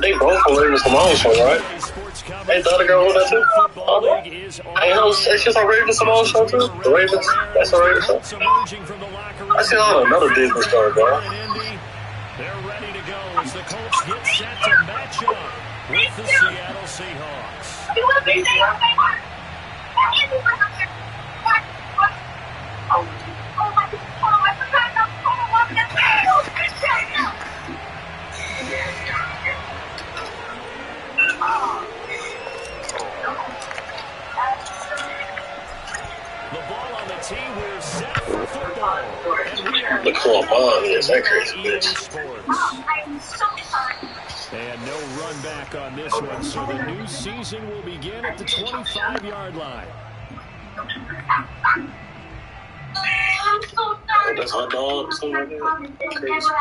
They both from Raven Simone's show, right? Hey, the other girl with that too? Hey, it's just on Raven Simone's show too? The Ravens? That's a Raven show? I see on another Disney show, bro. They're ready to go as the Colts get set to match up with the Seattle Seahawks. The ball on the tee, we're set for football. Look who I'm on, yes, that crazy bitch. And no run back on this one, so the new season will begin at the 25-yard line. Oh, that's hot dog or something like that? Crazy.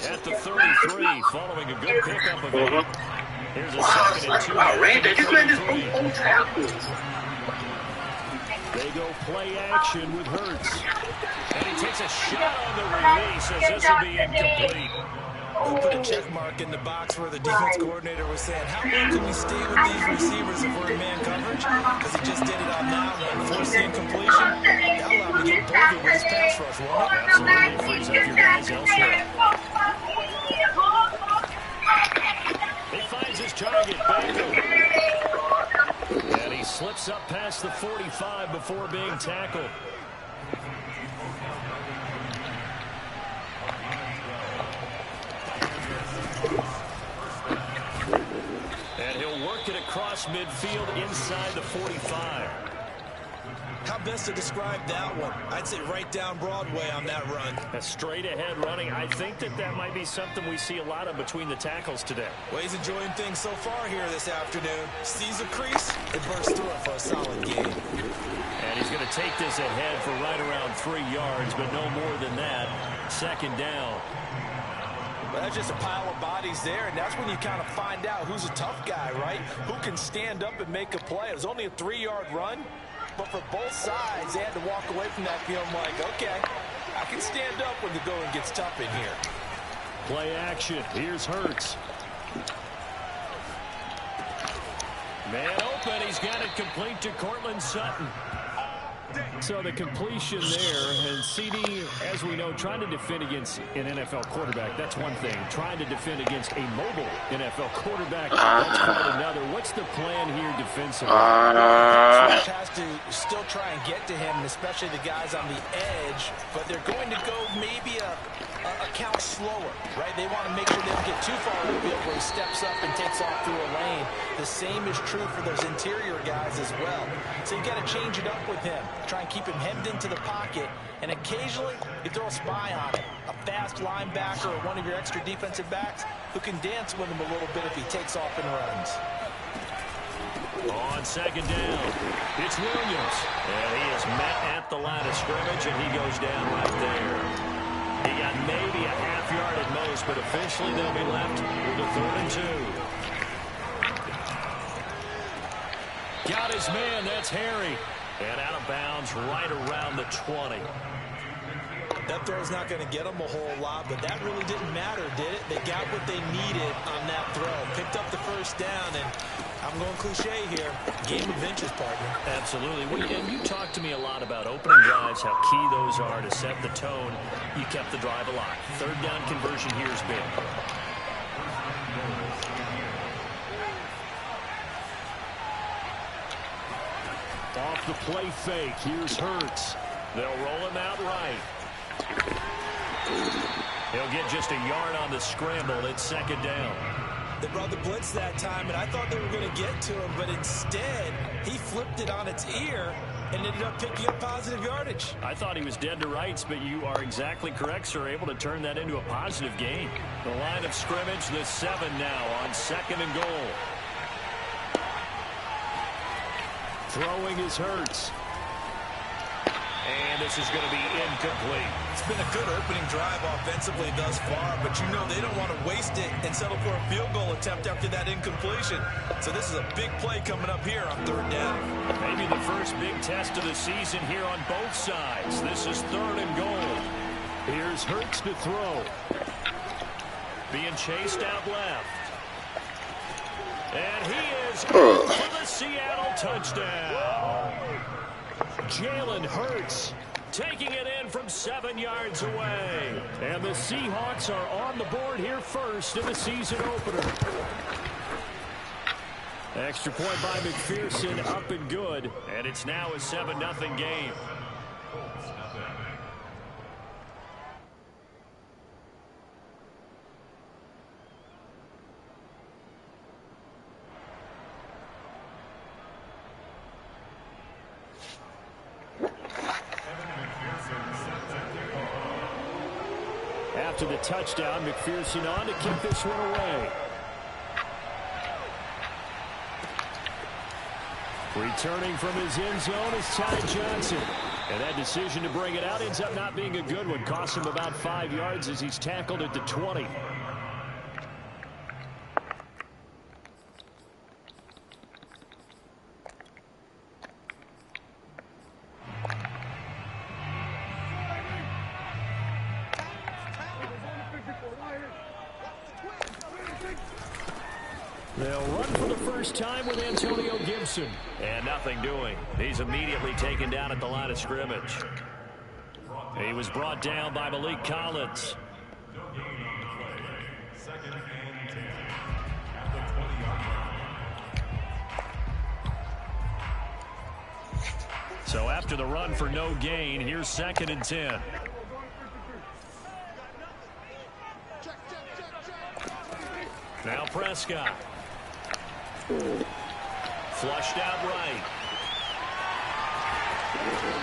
At the 33, following a good pickup of it. Here's a second and 2. They go play action with Hurts. And he takes a shot on the release as this will be incomplete. We'll put a check mark in the box where the defense coordinator was saying, how long can we stay with these receivers if we're in man coverage? Because he just did it on that one. Forcing incompletion. That allowed him to get bolder with his pass rush, won't it? Absolutely. Frees up your guys elsewhere. He finds his target, Baker. And he slips up past the 45 before being tackled. And he'll work it across midfield inside the 45. How best to describe that one? I'd say right down Broadway on that run. A straight-ahead running. I think that might be something we see a lot of between the tackles today. Well, he's enjoying things so far here this afternoon. Sees a crease, it bursts through it for a solid game. And he's going to take this ahead for right around 3 yards, but no more than that. Second down. Well, that's just a pile of bodies there, and that's when you kind of find out who's a tough guy, right? Who can stand up and make a play. It was only a 3-yard run. But for both sides, they had to walk away from that feeling like, okay, I can stand up when the going gets tough in here. Play action. Here's Hurts. Man open. He's got it complete to Cortland Sutton. So the completion there, and CD, as we know, trying to defend against an NFL quarterback, that's one thing. Trying to defend against a mobile NFL quarterback, that's quite another. What's the plan here defensively? Has to still try and get to him, especially the guys on the edge, but they're going to go maybe a count slower, right? They want to make sure they don't get too far in the field where he steps up and takes off through a lane. The same is true for those interior guys as well. So you got to change it up with him. Try and keep him hemmed into the pocket, and occasionally you throw a spy on him. A fast linebacker or one of your extra defensive backs who can dance with him a little bit if he takes off and runs. On second down, it's Williams. And he is met at the line of scrimmage, and he goes down right there. He got maybe a half yard at most, but officially they'll be left with a 3rd and 2. Got his man, that's Harry. And out of bounds right around the 20. That throw's not going to get them a whole lot, but that really didn't matter, did it? They got what they needed on that throw. Picked up the first down, and I'm going cliche here. Game of inches, partner. Absolutely. And you talked to me a lot about opening drives, how key those are to set the tone. You kept the drive alive. 3rd down conversion here is big. Off the play fake, here's Hurts. They'll roll him out right. He'll get just a yard on the scramble. It's 2nd down. They brought the blitz that time, and I thought they were going to get to him, but instead, he flipped it on its ear and ended up picking up positive yardage. I thought he was dead to rights, but you are exactly correct, sir. Able to turn that into a positive gain. The line of scrimmage, the 7 now on 2nd and goal. Throwing is Hurts. And this is going to be incomplete. It's been a good opening drive offensively thus far, but you know they don't want to waste it and settle for a field goal attempt after that incompletion. So this is a big play coming up here on third down. Maybe the first big test of the season here on both sides. This is third and goal. Here's Hurts to throw. Being chased out left. And he is for the Seattle touchdown. Jalen Hurts taking it in from 7 yards away. And the Seahawks are on the board here first in the season opener. Extra point by McPherson, up and good. And it's now a 7-0 game. After the touchdown, McPherson on to kick this one away. Returning from his end zone is Ty Johnson. And that decision to bring it out ends up not being a good one. Cost him about 5 yards as he's tackled at the 20. They'll run for the first time with Antonio Gibson. And nothing doing. He's immediately taken down at the line of scrimmage. He was brought down by Malik Collins. So after the run for no gain, here's 2nd and 10. Now Prescott. Flushed out right.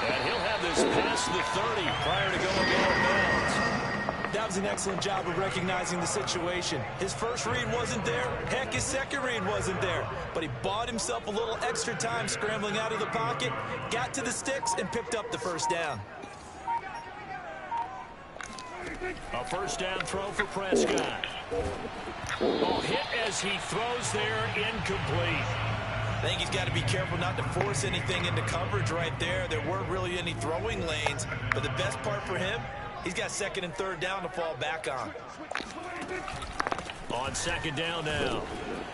And he'll have this past the 30 prior to going out of bounds. That was an excellent job of recognizing the situation. His first read wasn't there. Heck, his second read wasn't there. But he bought himself a little extra time scrambling out of the pocket, got to the sticks, and picked up the first down. A first down throw for Prescott. Ball hit as he throws there, incomplete. I think he's got to be careful not to force anything into coverage right there. There weren't really any throwing lanes, but the best part for him, he's got 2nd and 3rd down to fall back on. On 2nd down now,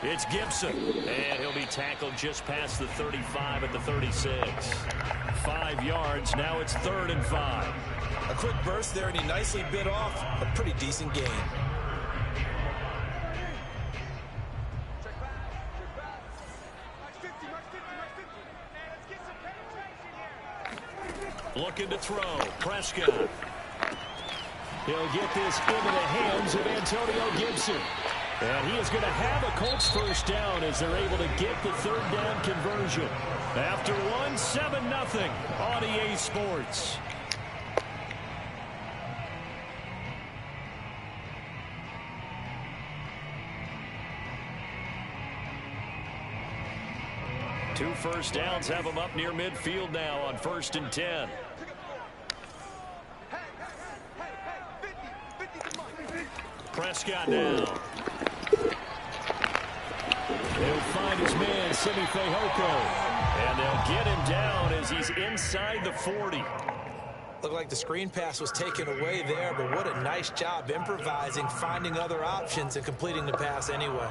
it's Gibson. And he'll be tackled just past the 35 at the 36. 5 yards, now it's 3rd and 5. A quick burst there, and he nicely bit off a pretty decent gain. Looking to throw. Prescott. He'll get this into the hands of Antonio Gibson. And he is going to have a Colts first down as they're able to get the 3rd down conversion. After one, 7-0 on EA Sports. Two first downs have them up near midfield now on 1st and 10. Prescott now. He'll find his man, Simi Fehoko. And they'll get him down as he's inside the 40. Looked like the screen pass was taken away there, but what a nice job improvising, finding other options, and completing the pass anyway.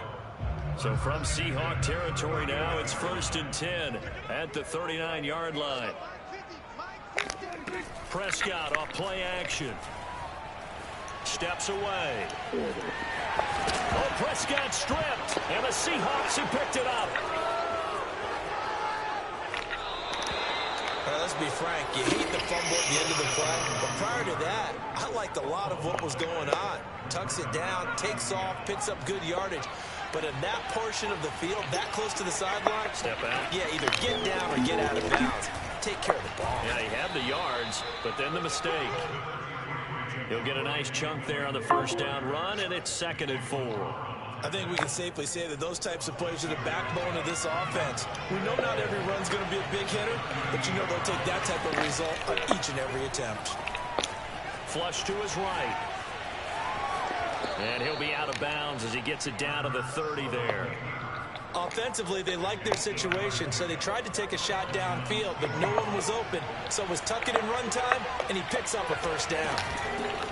So from Seahawk territory now, it's 1st and 10 at the 39-yard line. Prescott off play action. Steps away. Oh, Prescott stripped, and the Seahawks have picked it up. Let's be frank, you hate the fumble at the end of the play, but prior to that, I liked a lot of what was going on. Tucks it down, takes off, picks up good yardage. But in that portion of the field, that close to the sideline, step out. Yeah, either get down or get out of bounds. Take care of the ball. Yeah, he had the yards, but then the mistake. He'll get a nice chunk there on the first down run, and it's 2nd and 4. I think we can safely say that those types of plays are the backbone of this offense. We know not every run's going to be a big hitter, but you know they'll take that type of result on each and every attempt. Flush to his right. And he'll be out of bounds as he gets it down to the 30 there. Offensively, they liked their situation, so they tried to take a shot downfield, but no one was open. So it was tuck it in run time, and he picks up a first down.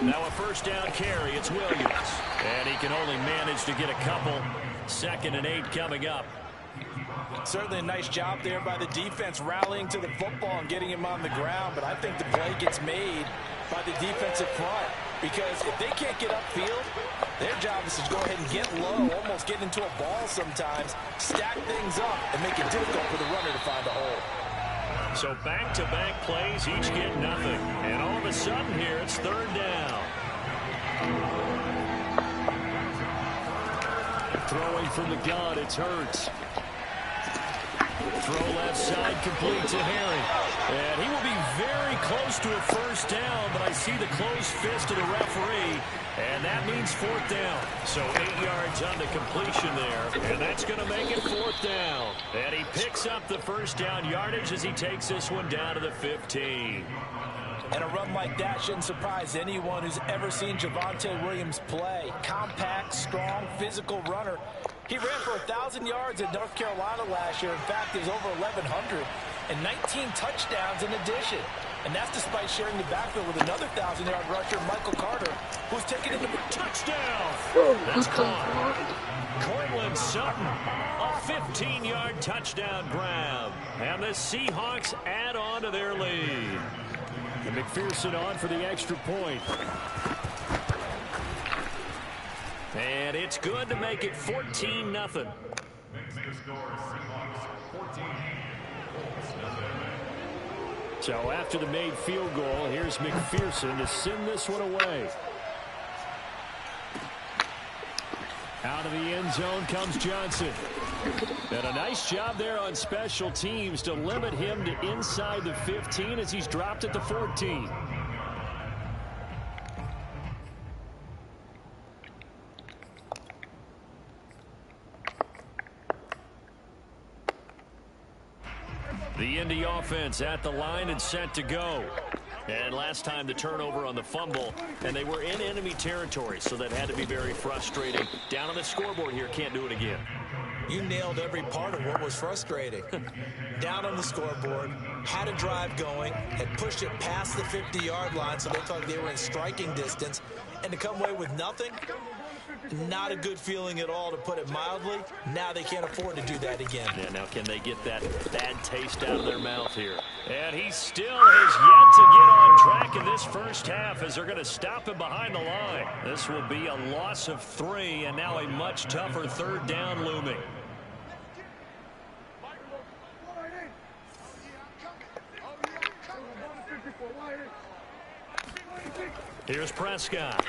Now a first down carry. It's Williams. And he can only manage to get a couple. 2nd and 8 coming up. Certainly a nice job there by the defense rallying to the football and getting him on the ground, but I think the play gets made by the defensive front, because if they can't get upfield, their job is to go ahead and get low, almost get into a ball sometimes, stack things up, and make it difficult for the runner to find a hole. So back-to-back plays, each get nothing. And all of a sudden here, it's 3rd down. Throwing from the gun, it's Hurts. Throw left side, complete to Herring. And he will be very close to a first down, but I see the closed fist of the referee, and that means 4th down. So 8 yards on the completion there, and that's going to make it 4th down. And he picks up the first down yardage as he takes this one down to the 15. And a run like that shouldn't surprise anyone who's ever seen Javonte Williams play. Compact, strong, physical runner. He ran for 1,000 yards in North Carolina last year. In fact, there's over 1,100 and 19 touchdowns in addition. And that's despite sharing the backfield with another 1,000-yard rusher, Michael Carter, who's taken it to the touchdown. That's caught. Cortland Sutton, a 15-yard touchdown grab. And the Seahawks add on to their lead. And McPherson on for the extra point. And it's good to make it 14-0. So after the made field goal, here's McPherson to send this one away. Out of the end zone comes Johnson. And a nice job there on special teams to limit him to inside the 15 as he's dropped at the 14. The Indy offense at the line and set to go. And last time the turnover on the fumble, and they were in enemy territory, so that had to be very frustrating. Down on the scoreboard here, can't do it again. You nailed every part of what was frustrating. Down on the scoreboard, had a drive going, had pushed it past the 50-yard line, so they thought they were in striking distance, and to come away with nothing, not a good feeling at all, to put it mildly. Now they can't afford to do that again. Yeah, now can they get that bad taste out of their mouth here? And he still has yet to get on track in this first half as they're going to stop him behind the line. This will be a loss of 3, and now a much tougher 3rd down looming. Here's Prescott.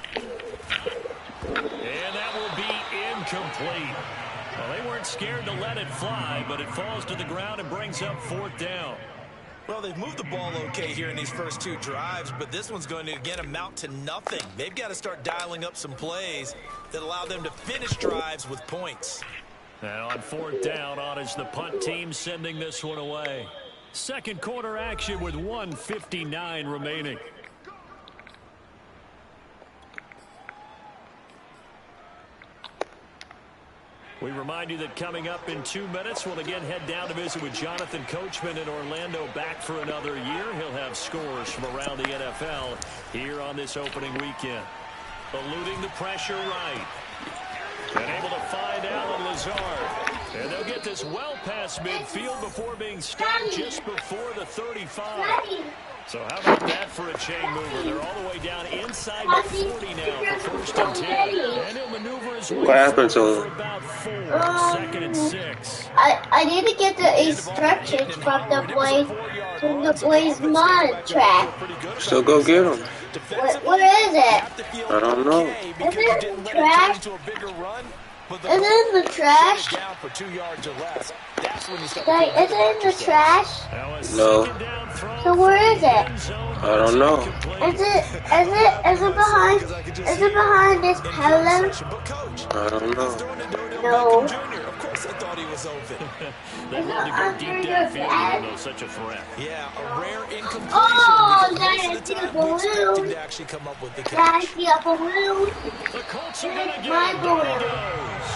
And that will be incomplete. Well, they weren't scared to let it fly, but it falls to the ground and brings up 4th down. Well, they've moved the ball okay here in these first 2 drives, but this one's going to, again, amount to nothing. They've got to start dialing up some plays that allow them to finish drives with points. And on 4th down, on is the punt team sending this one away. Second quarter action with 1:59 remaining. We remind you that coming up in 2 minutes, we'll again head down to visit with Jonathan Coachman in Orlando, back for another year. He'll have scores from around the NFL here on this opening weekend. Eluding the pressure right. And able to find Alan Lazard. And they'll get this well past midfield before being stopped just before the 35. So how about that for a chain mover? They're all the way down inside the 40 now for 1st and 10. And he'll maneuver his way for about 4, 2nd and 6. I need to get the instructions from the Blaze Mod track. So go get them. What is it? I don't know. Is it trash? But Is it in the trash? down for 2 yards or less. That's when you start Like, is it in the trash? No. So where is it? I don't know. Is it behind this pillar? I don't know. No. Of course I thought he was open. They love to go deep downfield even though such a threat. Yeah, a rare incompletion. Oh, because most of the time we expect him balloon. to actually come up with the catch. Daddy, a balloon. The Colts are going to get My it. balloon. Down he goes.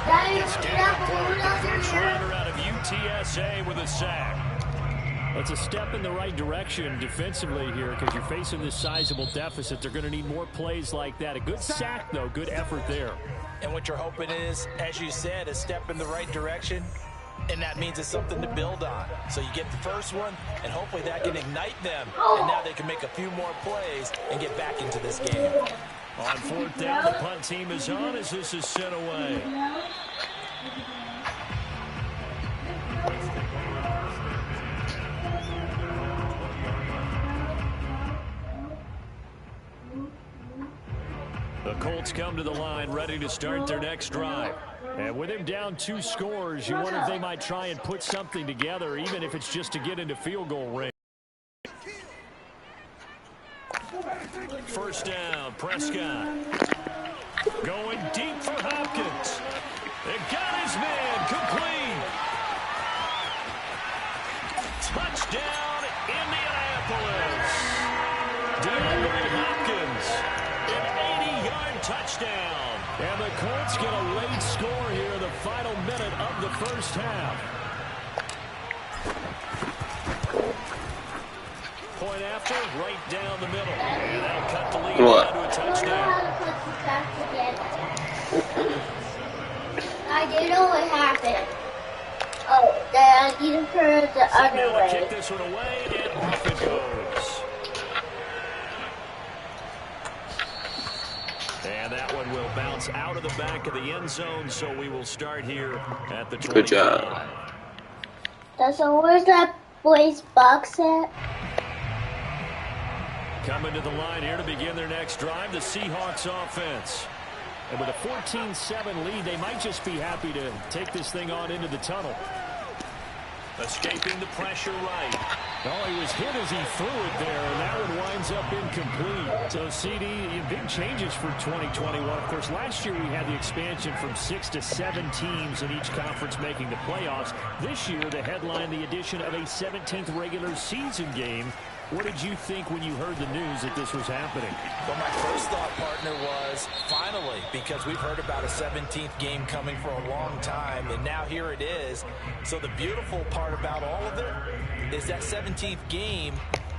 Daddy, It's get Daniel a balloon Clark, the over first here. rounder out of UTSA with a sack. That's a step in the right direction defensively here because you're facing this sizable deficit. They're going to need more plays like that. A good sack, though. Good effort there. And what you're hoping is, as you said, a step in the right direction. And that means it's something to build on. So you get the first one, and hopefully that can ignite them. And now they can make a few more plays and get back into this game. On fourth down, the punt team is on as this is sent away. The Colts come to the line ready to start their next drive. And with him down 2 scores, you wonder if they might try and put something together, even if it's just to get into field goal range. First down, Prescott. Going deep for Hopkins. It got his man complete. Touchdown, Indianapolis. DeAndre Hopkins, an 80-yard touchdown. And the Colts get a late score here in the final minute of the first half. Point after, right down the middle. And that'll cut the lead down to a touchdown. I didn't know what happened. Oh, then I need to turn it the other Now to way. kick this one away, and off it goes. And that one will bounce out of the back of the end zone, so we will start here at the 25. Good job. So where's that boy's box at? Coming to the line here to begin their next drive, the Seahawks offense. And with a 14-7 lead, they might just be happy to take this thing on into the tunnel. Escaping the pressure right. Oh, he was hit as he threw it there, and that one winds up incomplete. So, CD, big changes for 2021. Of course, last year we had the expansion from 6 to 7 teams in each conference making the playoffs. This year, the headline, the addition of a 17th regular season game. What did you think when you heard the news that this was happening? Well, my first thought, partner, was finally, because we've heard about a 17th game coming for a long time, and now here it is. So the beautiful part about all of it is that 17th game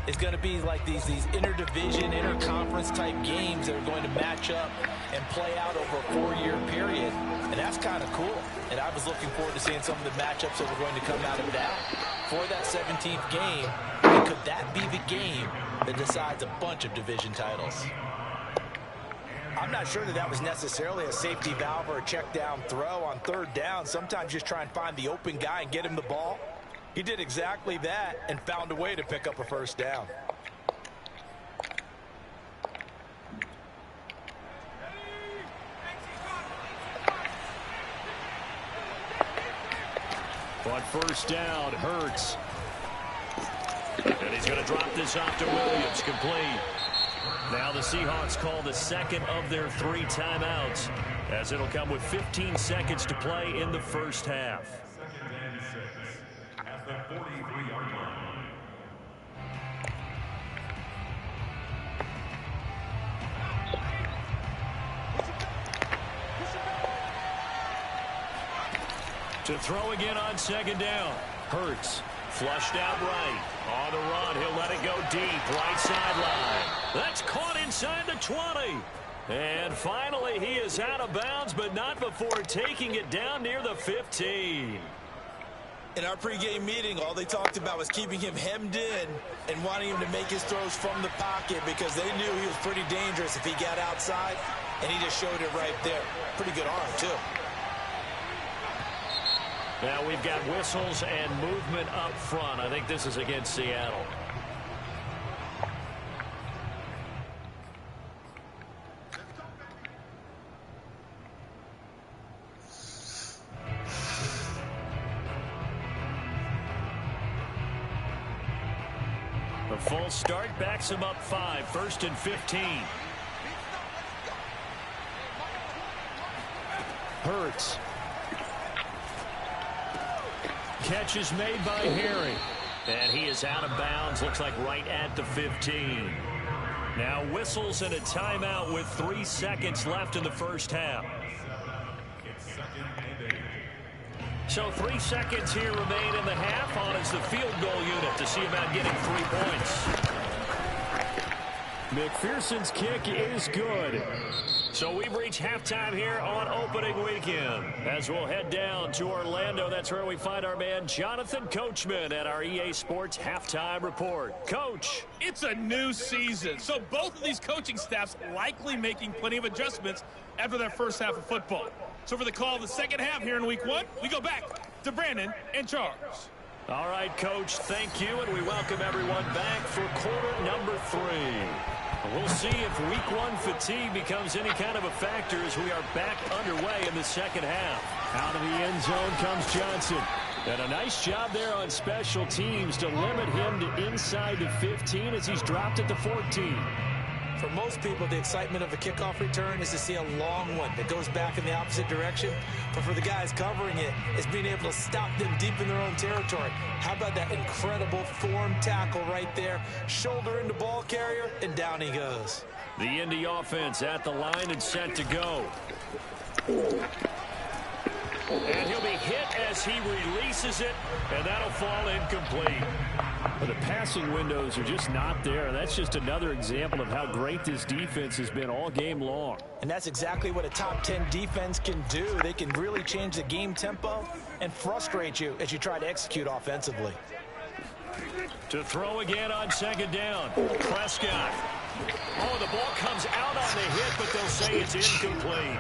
is going to be like these interdivision, interconference type games that are going to match up and play out over a 4-year period. And that's kind of cool. And I was looking forward to seeing some of the matchups that were going to come out of that for that 17th game. And could that be the game that decides a bunch of division titles? I'm not sure that was necessarily a safety valve or a check down throw on third down. Sometimes just try and find the open guy and get him the ball. He did exactly that and found a way to pick up a first down. On first down, Hurts. And he's going to drop this off to Williams, complete. Now the Seahawks call the second of their 3 timeouts, as it'll come with 15 seconds to play in the first half. At the 43-yard line. To throw again on second down. Hurts flushed out right. On the run, he'll let it go deep. Right sideline. That's caught inside the 20. And finally, he is out of bounds, but not before taking it down near the 15. In our pregame meeting, all they talked about was keeping him hemmed in and wanting him to make his throws from the pocket because they knew he was pretty dangerous if he got outside, and he just showed it right there. Pretty good arm, too. Now we've got whistles and movement up front. I think this is against Seattle. The full start backs him up 5, 1st and 15. Hurts. Catch is made by Harry. And he is out of bounds. Looks like right at the 15. Now whistles and a timeout with 3 seconds left in the first half. So 3 seconds here remain in the half. On is the field goal unit to see about getting 3 points. McPherson's kick is good. So we've reached halftime here on opening weekend. As we'll head down to Orlando, that's where we find our man Jonathan Coachman at our EA Sports Halftime Report. Coach. It's a new season, so both of these coaching staffs likely making plenty of adjustments after their first half of football. So for the call of the second half here in week 1, we go back to Brandon and Charles. All right, Coach, thank you, and we welcome everyone back for quarter number 3. We'll see if week 1 fatigue becomes any kind of a factor as we are back underway in the second half. Out of the end zone comes Johnson. And a nice job there on special teams to limit him to inside the 15 as he's dropped at the 14. For most people, the excitement of a kickoff return is to see a long one that goes back in the opposite direction. But for the guys covering it, it's being able to stop them deep in their own territory. How about that incredible form tackle right there? Shoulder into ball carrier, and down he goes. The Indy offense at the line and set to go. And he'll be hit as he releases it, and that'll fall incomplete. But the passing windows are just not there. That's just another example of how great this defense has been all game long. And that's exactly what a top 10 defense can do. They can really change the game tempo and frustrate you as you try to execute offensively. To throw again on second down. Prescott. Oh, the ball comes out on the hit, but they'll say it's incomplete.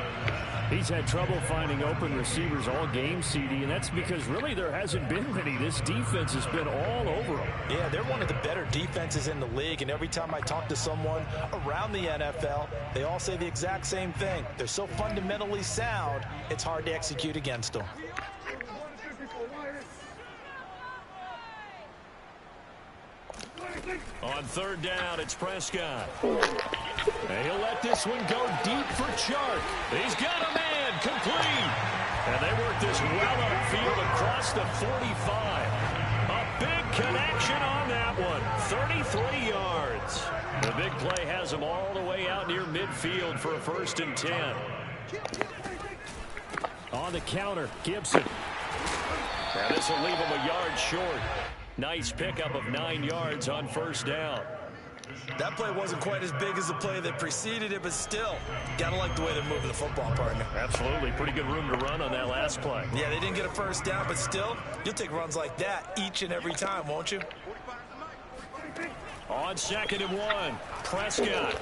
He's had trouble finding open receivers all game, CD, and that's because really there hasn't been many. This defense has been all over them. Yeah, they're one of the better defenses in the league, and every time I talk to someone around the NFL, they all say the exact same thing. They're so fundamentally sound, it's hard to execute against them. On third down, it's Prescott. And he'll let this one go deep for Chark. He's got a man, complete. And they work this well upfield across the 45. A big connection on that one, 33 yards. The big play has him all the way out near midfield for a 1st and 10. On the counter, Gibson. And this will leave him a yard short. Nice pickup of 9 yards on 1st down. That play wasn't quite as big as the play that preceded it, but still, gotta like the way they're moving the football, partner. Absolutely. Pretty good room to run on that last play. Yeah, they didn't get a 1st down, but still, you'll take runs like that each and every time, won't you? On 2nd and 1, Prescott.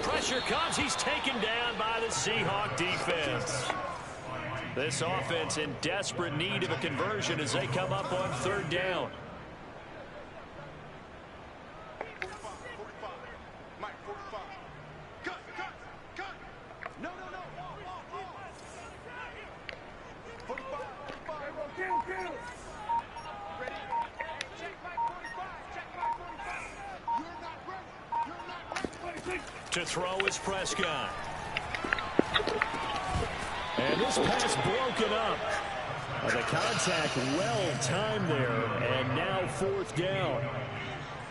Pressure comes. He's taken down by the Seahawk defense. This offense in desperate need of a conversion as they come up on 3rd down. To throw is Prescott. And this pass broken up. The contact well timed there, and now 4th down.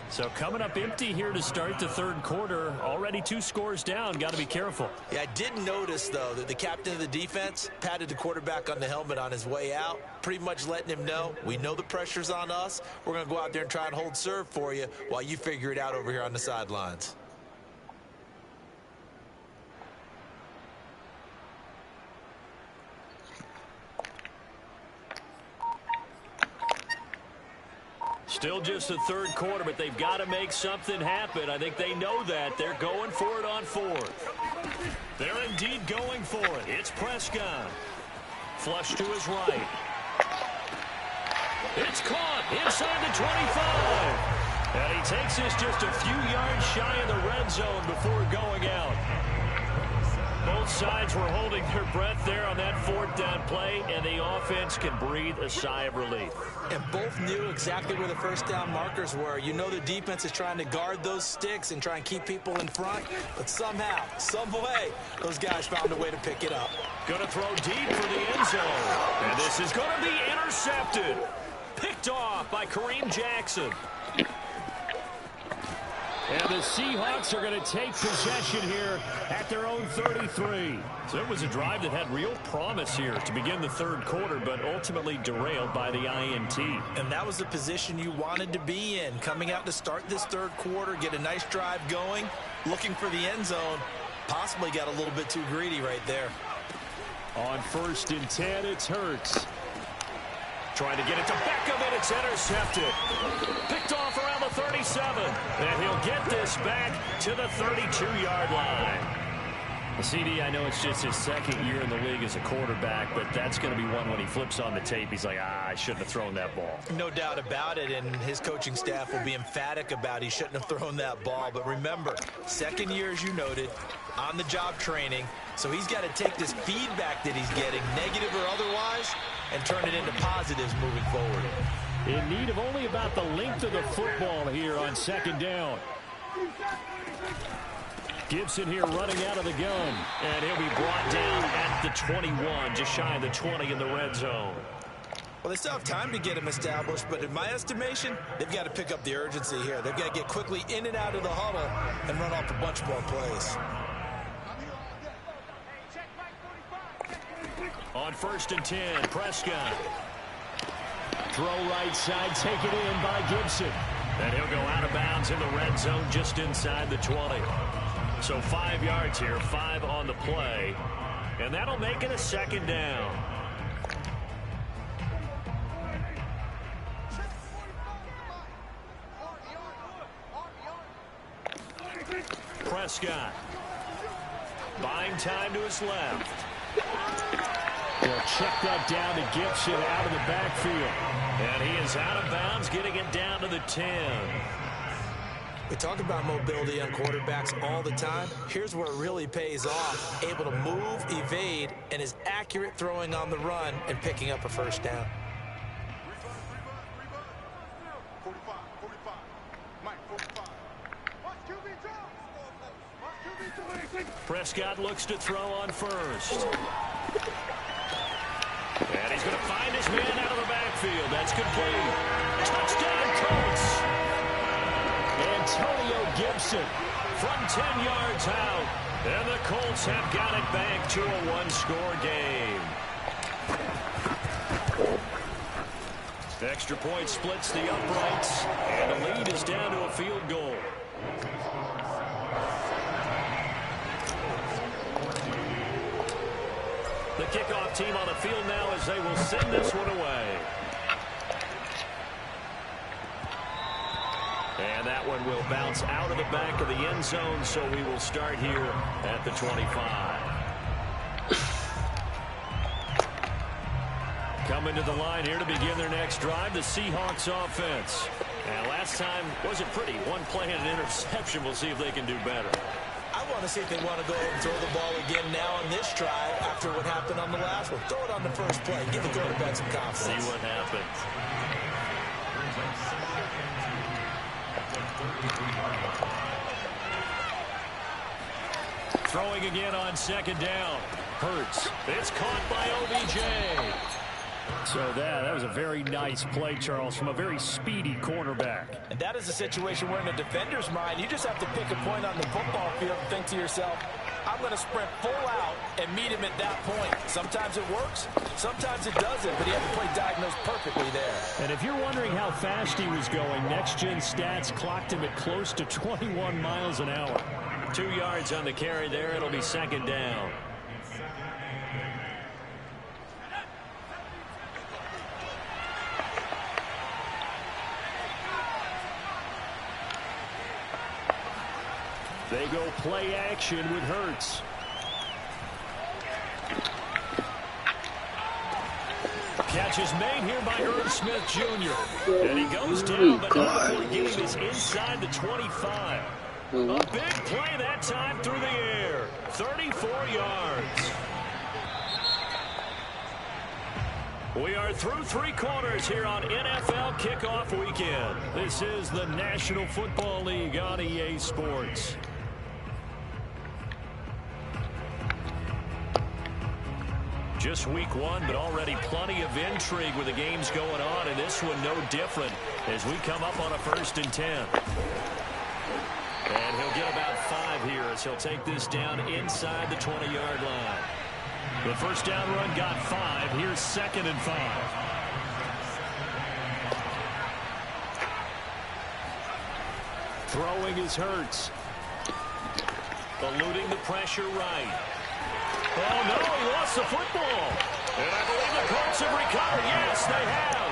So coming up empty here to start the 3rd quarter. Already 2 scores down. Got to be careful. Yeah, I did notice, though, that the captain of the defense patted the quarterback on the helmet on his way out, pretty much letting him know, we know the pressure's on us. We're going to go out there and try and hold serve for you while you figure it out over here on the sidelines. Still just the 3rd quarter, but they've got to make something happen. I think they know that. They're going for it on 4th. They're indeed going for it. It's Prescott. Flush to his right. It's caught inside the 25. And he takes this just a few yards shy of the red zone before going out. Both Both sides were holding their breath there on that 4th down play, and the offense can breathe a sigh of relief. And both knew exactly where the first down markers were. You know the defense is trying to guard those sticks and try and keep people in front, but somehow, some way, those guys found a way to pick it up. Going to throw deep for the end zone. And this is going to be intercepted. Picked off by Kareem Jackson. And the Seahawks are going to take possession here at their own 33. So it was a drive that had real promise here to begin the 3rd quarter, but ultimately derailed by the INT. And that was the position you wanted to be in. Coming out to start this 3rd quarter, get a nice drive going, looking for the end zone. Possibly got a little bit too greedy right there. On 1st and 10, it's Hurts. Trying to get it to Beckham, and it's intercepted. Picked off around the 37. And he'll get this back to the 32-yard line. CD, I know it's just his 2nd year in the league as a quarterback, but that's going to be one when he flips on the tape. He's like, I shouldn't have thrown that ball. No doubt about it, and his coaching staff will be emphatic about he shouldn't have thrown that ball. But remember, 2nd year, as you noted, on-the-job training. So he's got to take this feedback that he's getting, negative or otherwise, and turn it into positives moving forward. In need of only about the length of the football here on 2nd down. Gibson here running out of the gun, and he'll be brought down at the 21, just shy of the 20 in the red zone. Well, they still have time to get him established, but in my estimation, they've got to pick up the urgency here. They've got to get quickly in and out of the huddle and run off a bunch more plays. On 1st and 10, Prescott. Throw right side, taken in by Gibson. And he'll go out of bounds in the red zone just inside the 20. So 5 yards here, 5 on the play. And that'll make it a 2nd down. Prescott. Buying time to his left. They'll check that down to Gibson out of the backfield. And he is out of bounds, getting it down to the 10. We talk about mobility on quarterbacks all the time. Here's where it really pays off. Able to move, evade, and is accurate throwing on the run and picking up a 1st down. Prescott looks to throw on 1st. And he's going to find his man out of the backfield. That's complete. Touchdown, Colts. Antonio Gibson from 10 yards out. And the Colts have got it back to a 1-score game. Extra point splits the uprights. And the lead is down to a field goal. The kickoff team on the field now as they will send this one away. And that one will bounce out of the back of the end zone, so we will start here at the 25. Coming to the line here to begin their next drive, the Seahawks offense. And last time wasn't pretty. One play and an interception. We'll see if they can do better. I want to see if they want to go ahead and throw the ball again now on this drive after what happened on the last one. Throw it on the first play. Give the quarterback some confidence. See what happens. Throwing again on 2nd down. Hurts. It's caught by OBJ. So that was a very nice play, Charles, from a very speedy cornerback. And that is a situation where in a defender's mind, you just have to pick a point on the football field and think to yourself, I'm going to sprint full out and meet him at that point. Sometimes it works, sometimes it doesn't, but he had the play diagnosed perfectly there. And if you're wondering how fast he was going, Next Gen Stats clocked him at close to 21 miles an hour. 2 yards on the carry there. It'll be 2nd down. They go play action with Hurts. Catch is made here by Irv Smith Jr. And he goes down, but before getting this inside the 25. A big play that time through the air. 34 yards. We are through 3 quarters here on NFL Kickoff Weekend. This is the National Football League on EA Sports. Just week 1, but already plenty of intrigue with the games going on, and this one no different as we come up on a 1st and 10. And he'll get about 5 here as he'll take this down inside the 20-yard line. The first down run got 5. Here's 2nd and 5. Throwing is Hurts. Eluding the pressure right. Oh, no, he lost the football. And I believe the Colts have recovered. Yes, they have.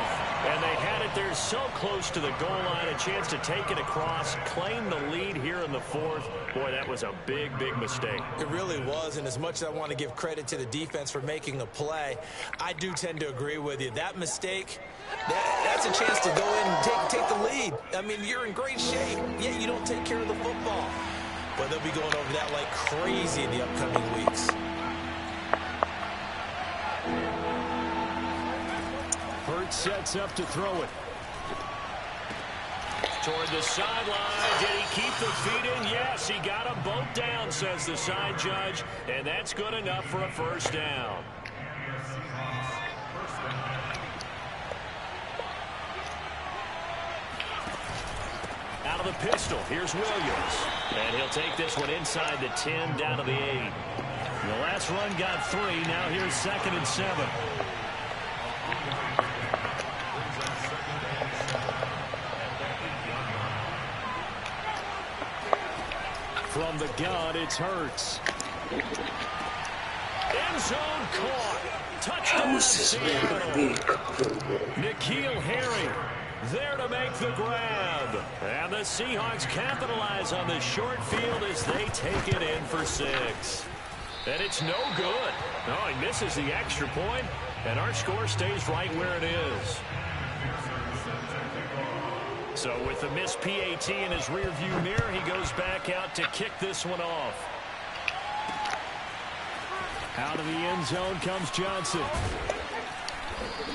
And they had it there so close to the goal line. A chance to take it across, claim the lead here in the 4th. Boy, that was a big, big mistake. It really was, and as much as I want to give credit to the defense for making a play, I do tend to agree with you. That mistake, that's a chance to go in and take the lead. I mean, you're in great shape, yet you don't take care of the football. But they'll be going over that like crazy in the upcoming weeks. Hurts sets up to throw it. Toward the sideline. Did he keep the feet in? Yes, he got them both down, says the side judge. And that's good enough for a 1st down. Out of the pistol, here's Williams. And he'll take this one inside the 10, down to the 8. The last run got 3. Now here's 2nd and 7. From the gun, it's Hurts. End zone caught. Touchdown Seattle. N'Keal Harry there to make the grab. And the Seahawks capitalize on the short field as they take it in for 6. And it's no good. No, he misses the extra point, and our score stays right where it is. So with the missed PAT in his rearview mirror, he goes back out to kick this one off. Out of the end zone comes Johnson.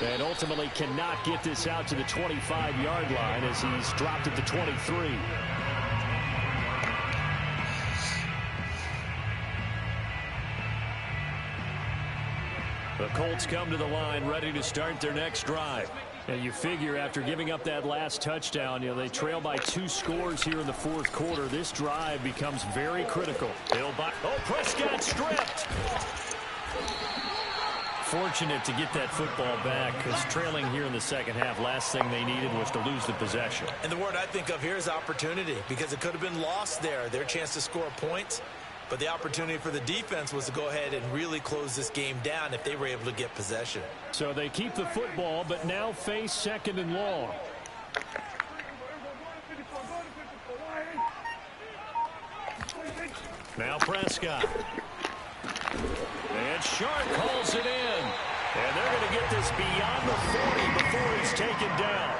And ultimately cannot get this out to the 25-yard line as he's dropped at the 23. The Colts come to the line ready to start their next drive. And you figure after giving up that last touchdown, they trail by 2 scores here in the 4th quarter. This drive becomes very critical. Prescott stripped. Fortunate to get that football back because trailing here in the 2nd half, last thing they needed was to lose the possession. And the word I think of here is opportunity because it could have been lost there. Their chance to score points. But the opportunity for the defense was to go ahead and really close this game down if they were able to get possession. So they keep the football, but now face 2nd and long. Now Prescott. And Sharp calls it in. And they're going to get this beyond the 40 before he's taken down.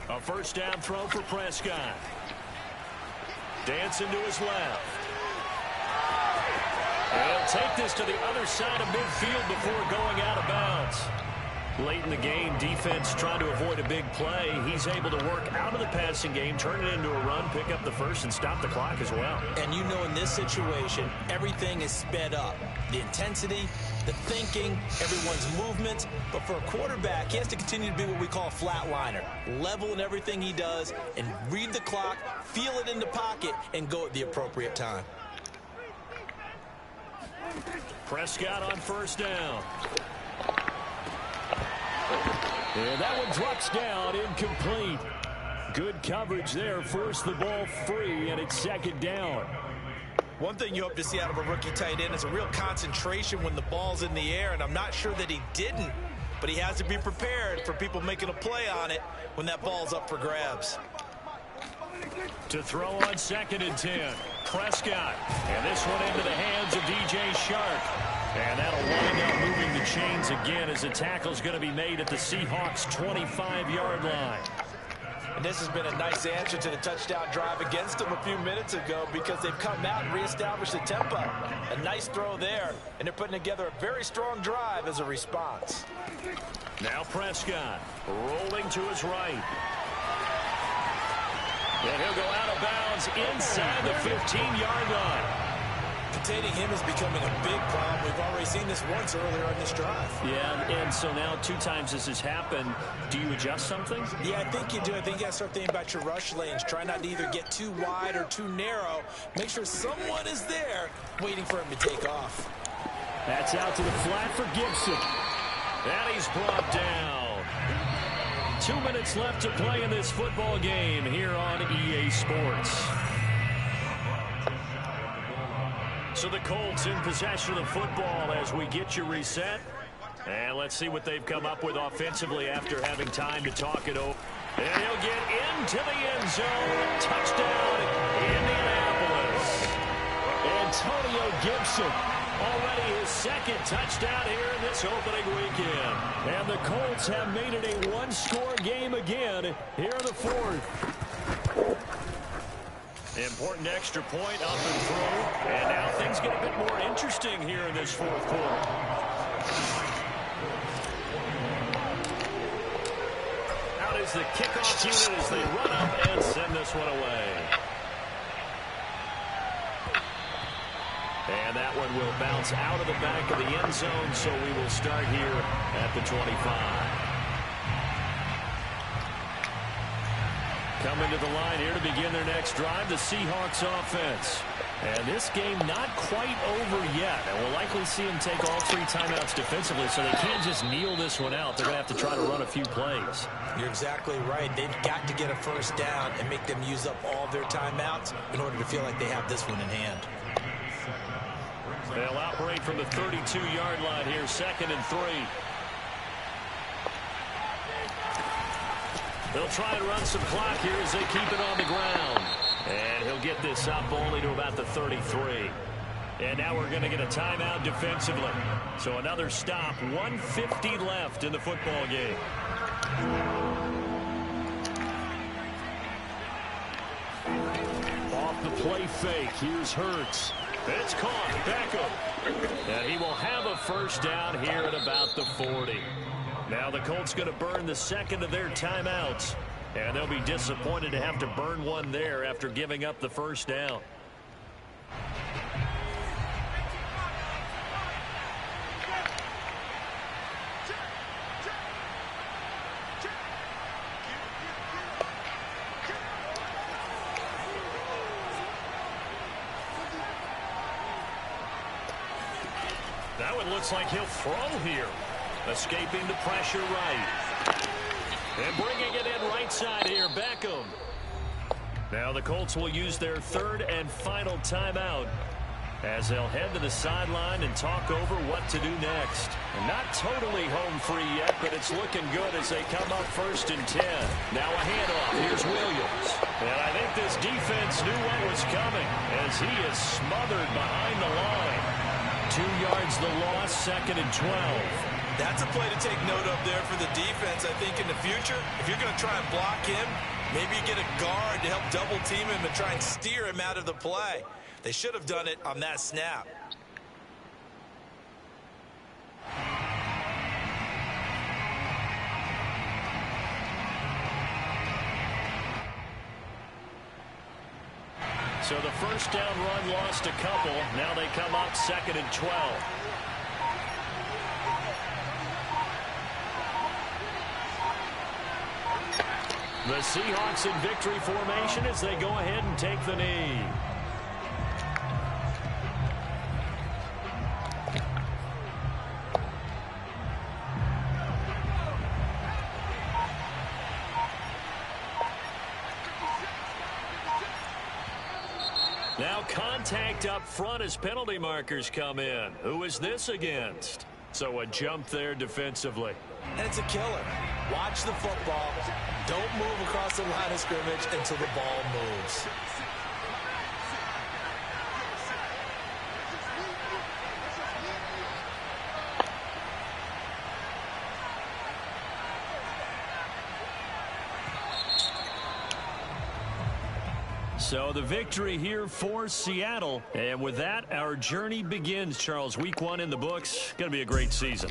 A 1st down throw for Prescott. Dancing to his left. And he'll take this to the other side of midfield before going out of bounds. Late in the game, defense trying to avoid a big play. He's able to work out of the passing game, turn it into a run, pick up the 1st, and stop the clock as well. And you know in this situation, everything is sped up. The intensity, the thinking, everyone's movement. But for a quarterback, he has to continue to be what we call a flatliner. Level in everything he does and read the clock, feel it in the pocket, and go at the appropriate time. Prescott on 1st down. And that one drops down, incomplete. Good coverage there, forced the ball free, and it's 2nd down. One thing you hope to see out of a rookie tight end is a real concentration when the ball's in the air, and I'm not sure that he didn't, but he has to be prepared for people making a play on it when that ball's up for grabs. To throw on 2nd and 10. Prescott. And this one into the hands of DJ Shark. And that'll wind up moving the chains again as the tackle's going to be made at the Seahawks' 25-yard line. And this has been a nice answer to the touchdown drive against them a few minutes ago because they've come out and reestablished the tempo. A nice throw there, and they're putting together a very strong drive as a response. Now Prescott rolling to his right. And he'll go out of bounds inside the 15-yard line. Containing him is becoming a big problem. We've already seen this once earlier on this drive. Yeah, and so now 2 times this has happened. Do you adjust something? Yeah, I think you do. I think you got to start thinking about your rush lanes. Try not to either get too wide or too narrow. Make sure someone is there waiting for him to take off. That's out to the flat for Gibson. And he's brought down. 2 minutes left to play in this football game here on EA Sports. So the Colts in possession of the football as we get you reset. And let's see what they've come up with offensively after having time to talk it over. And he'll get into the end zone. Touchdown, Indianapolis. Antonio Gibson, already his second touchdown here in this opening weekend. And the Colts have made it a one-score game again here in the fourth. Important extra point up and through. And now things get a bit more interesting here in this fourth quarter. Out is the kickoff unit as they run up and send this one away. And that one will bounce out of the back of the end zone, so we will start here at the 25. Coming to the line here to begin their next drive, the Seahawks offense. And this game not quite over yet. And we'll likely see them take all 3 timeouts defensively, so they can't just kneel this one out. They're going to have to try to run a few plays. You're exactly right. They've got to get a first down and make them use up all their timeouts in order to feel like they have this one in hand. They'll operate from the 32-yard line here, 2nd and 3. They'll try and run some clock here as they keep it on the ground. And he'll get this up only to about the 33. And now we're going to get a timeout defensively. So another stop, 1:50 left in the football game. Off the play fake, here's Hurts. It's caught, Beckham. And he will have a first down here at about the 40. Now the Colts going to burn the second of their timeouts. And they'll be disappointed to have to burn one there after giving up the first down. That one looks like he'll throw here. Escaping the pressure right. And bringing it in right side here, Beckham. Now the Colts will use their 3rd and final timeout as they'll head to the sideline and talk over what to do next. And not totally home free yet, but it's looking good as they come up 1st and 10. Now a handoff. Here's Williams. And I think this defense knew what was coming as he is smothered behind the line. 2 yards the loss, 2nd and 12. That's a play to take note of there for the defense. I think in the future, if you're going to try and block him, maybe you get a guard to help double team him and try and steer him out of the play. They should have done it on that snap. So the first down run lost a couple. Now they come up 2nd and 12. The Seahawks in victory formation as they go ahead and take the knee. Now contact up front as penalty markers come in. Who is this against? So a jump there defensively. And it's a killer. Watch the football. Don't move across the line of scrimmage until the ball moves. So the victory here for Seattle. And with that, our journey begins, Charles. Week 1 in the books. Going to be a great season.